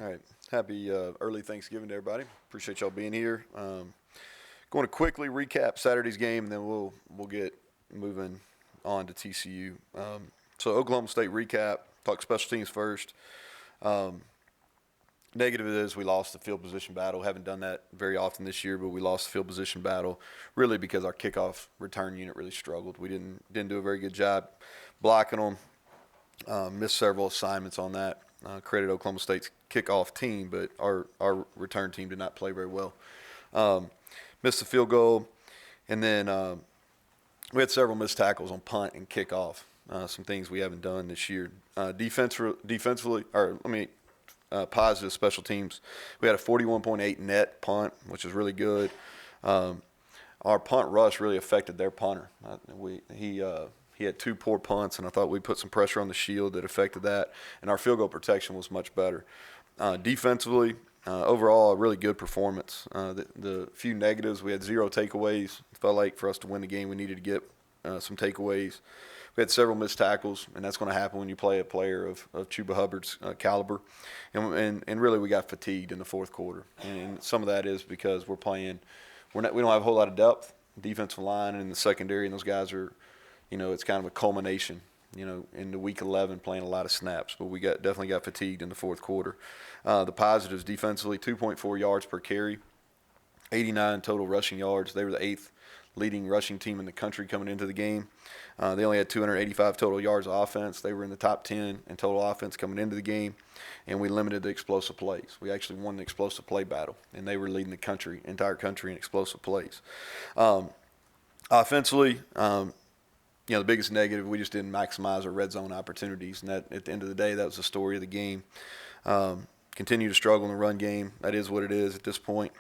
All right. Happy early Thanksgiving to everybody. Appreciate y'all being here. Going to quickly recap Saturday's game, and then we'll get moving on to TCU. So Oklahoma State recap. Talk special teams first. Negative is we lost the field position battle. Haven't done that very often this year, but we lost the field position battle really because our kickoff return unit really struggled. We didn't do a very good job blocking them. Missed several assignments on that. Credit Oklahoma State's kickoff team, but our return team did not play very well. Missed the field goal, and then we had several missed tackles on punt and kickoff. Some things we haven't done this year. Defensively, positive special teams. We had a 41.8 net punt, which is really good. Our punt rush really affected their punter. He had two poor punts, and I thought we put some pressure on the shield that affected that. And our field goal protection was much better. Defensively, overall, a really good performance. The few negatives, we had 0 takeaways. It felt like for us to win the game, we needed to get some takeaways. We had several missed tackles, and that's going to happen when you play a player of Chuba Hubbard's caliber. And really, we got fatigued in the fourth quarter. And some of that is because we don't have a whole lot of depth, defensive line and in the secondary, and those guys are, it's kind of a culmination, in the week 11 playing a lot of snaps. But we definitely got fatigued in the fourth quarter. The positives defensively, 2.4 yards per carry, 89 total rushing yards. They were the 8th leading rushing team in the country coming into the game. They only had 285 total yards of offense. They were in the top 10 in total offense coming into the game, and we limited the explosive plays. We actually won the explosive play battle, and they were leading the entire country in explosive plays. Offensively, the biggest negative, we just didn't maximize our red zone opportunities, and that at the end of the day, that was the story of the game. Continue to struggle in the run game. That is what it is at this point.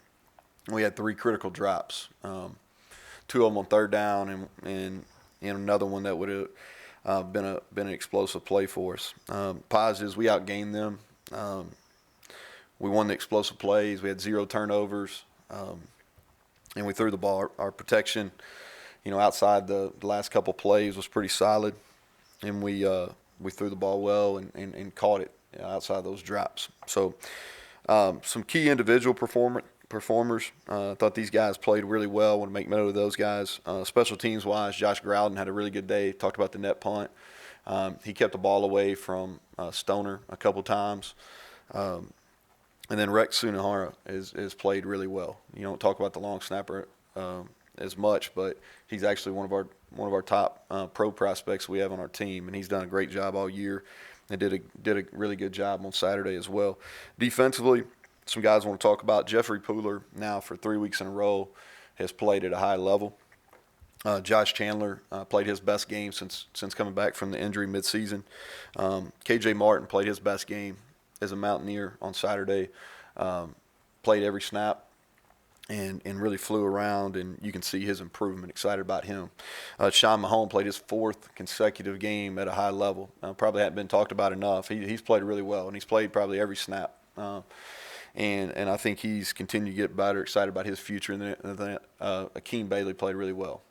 We had 3 critical drops. 2 of them on third down, and another one that would have been an explosive play for us. Positives, we outgained them. We won the explosive plays. We had 0 turnovers, and we threw the ball. Our protection, outside the last couple plays was pretty solid, and we threw the ball well and caught it outside those drops. So some key individual performers. I thought these guys played really well. I want to make note of those guys. Special teams-wise, Josh Groudon had a really good day. Talked about the net punt. He kept the ball away from Stoner a couple times. And then Rex Sunahara is played really well. You don't talk about the long snapper as much, but he's actually one of our top pro prospects we have on our team, and he's done a great job all year and did a really good job on Saturday as well. Defensively, some guys I want to talk about. Jeffrey Pooler, now for 3 weeks in a row, has played at a high level. Josh Chandler played his best game since coming back from the injury midseason. KJ Martin played his best game as a Mountaineer on Saturday. Played every snap and really flew around, and you can see his improvement. Excited about him. Sean Mahone played his 4th consecutive game at a high level. Probably hadn't been talked about enough. He's played really well, and he's played probably every snap. And I think he's continued to get better, excited about his future. And then Akeem Bailey played really well.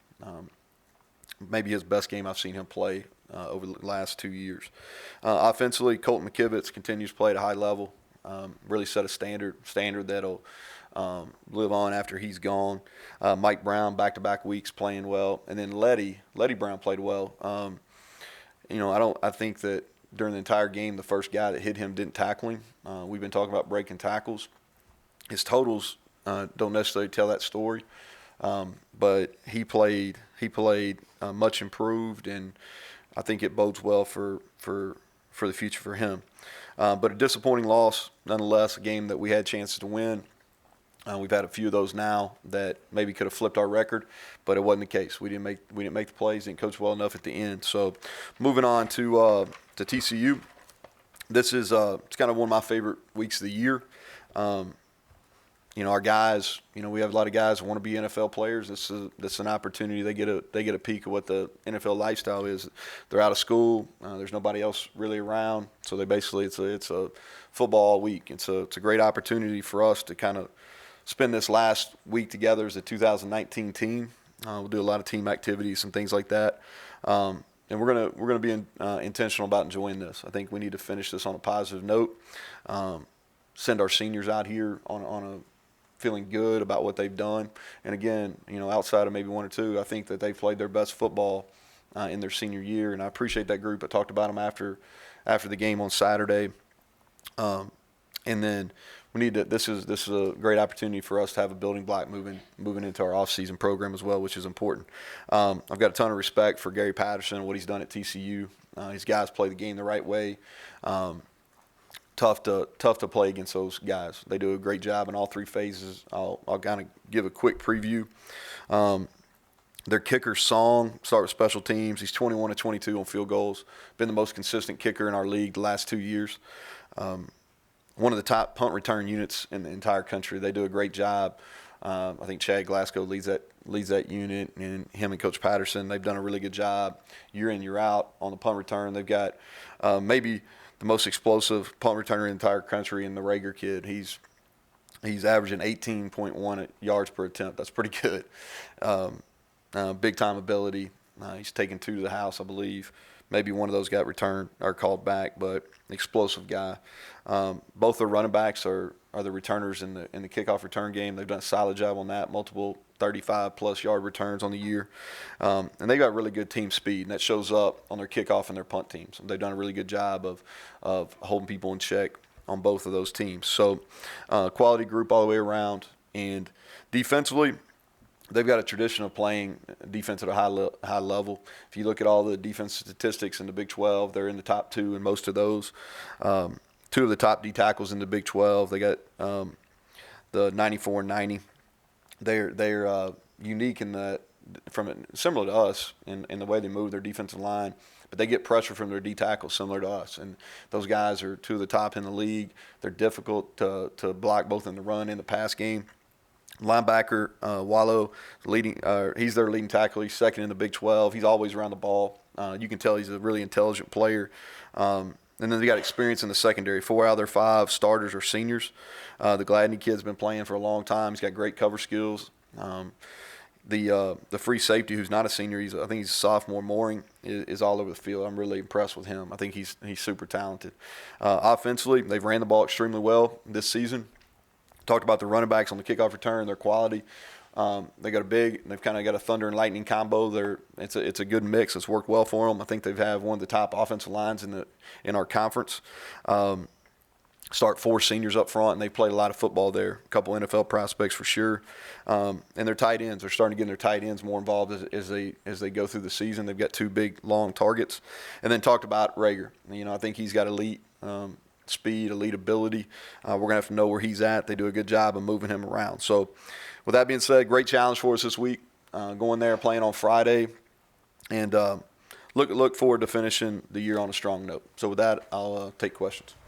Maybe his best game I've seen him play over the last 2 years. Offensively, Colton McKivitz continues to play at a high level. Really set a standard that'll live on after he's gone. Mike Brown, back-to-back weeks playing well. And then Letty Brown played well. I think that during the entire game, the first guy that hit him didn't tackle him. We've been talking about breaking tackles. His totals don't necessarily tell that story, but he played much improved, and I think it bodes well for the future for him. But a disappointing loss, nonetheless. A game that we had chances to win. We've had a few of those now that maybe could have flipped our record, but it wasn't the case. We didn't make the plays, didn't coach well enough at the end. So, moving on to TCU, this is it's kind of one of my favorite weeks of the year. Our guys, we have a lot of guys that want to be NFL players. This is an opportunity. They get a peek of what the NFL lifestyle is. They're out of school. There's nobody else really around, so they basically it's a football week. It's a great opportunity for us to kind of spend this last week together as a 2019 team. We'll do a lot of team activities and things like that. And we're gonna be intentional about enjoying this. I think we need to finish this on a positive note. send our seniors out here on a feeling good about what they've done. And again, outside of maybe one or two, I think that they've played their best football in their senior year, and I appreciate that group. I talked about them after the game on Saturday. And then we need to. This is a great opportunity for us to have a building block moving into our off-season program as well, which is important. I've got a ton of respect for Gary Patterson and what he's done at TCU. These guys play the game the right way. Tough to play against those guys. They do a great job in all three phases. I'll kind of give a quick preview. Their kicker, Song, start with special teams. He's 21 of 22 on field goals. Been the most consistent kicker in our league the last 2 years. One of the top punt return units in the entire country. They do a great job. I think Chad Glasgow leads that unit, and him and Coach Patterson, they've done a really good job year in, year out on the punt return. They've got maybe the most explosive punt returner in the entire country in the Rager kid. He's averaging 18.1 yards per attempt. That's pretty good. Big time ability. He's taken 2 to the house, I believe. Maybe one of those got returned or called back, but explosive guy. Both the running backs are the returners in the kickoff return game. They've done a solid job on that, multiple 35-plus yard returns on the year. And they got really good team speed, and that shows up on their kickoff and their punt teams. They've done a really good job of holding people in check on both of those teams. So quality group all the way around. And defensively, they've got a tradition of playing defense at a high level. If you look at all the defense statistics in the Big 12, they're in the top 2 in most of those. 2 of the top D tackles in the Big 12. They got the 94 and 90. They're unique in that, similar to us in the way they move their defensive line, but they get pressure from their D tackles similar to us. And those guys are 2 of the top in the league. They're difficult to block both in the run and the pass game. Linebacker, Wallow, he's their leading tackle. He's second in the Big 12. He's always around the ball. You can tell he's a really intelligent player. And then they got experience in the secondary. 4 out of their 5 starters are seniors. The Gladney kid's been playing for a long time. He's got great cover skills. The free safety, who's not a senior, I think he's a sophomore, Mooring, is all over the field. I'm really impressed with him. I think he's super talented. Offensively, they've ran the ball extremely well this season. Talked about the running backs on the kickoff return, their quality. They've kind of got a thunder and lightning combo. It's a good mix. It's worked well for them. I think they've had one of the top offensive lines in our conference. Start 4 seniors up front, and they played a lot of football there. A couple NFL prospects for sure. And their tight ends, they're starting to get their tight ends more involved as they go through the season. They've got 2 big, long targets. And then talked about Rager. I think he's got elite speed, elite ability. We're going to have to know where he's at. They do a good job of moving him around. So with that being said, great challenge for us this week. Going there, playing on Friday, and look forward to finishing the year on a strong note. So with that, I'll take questions.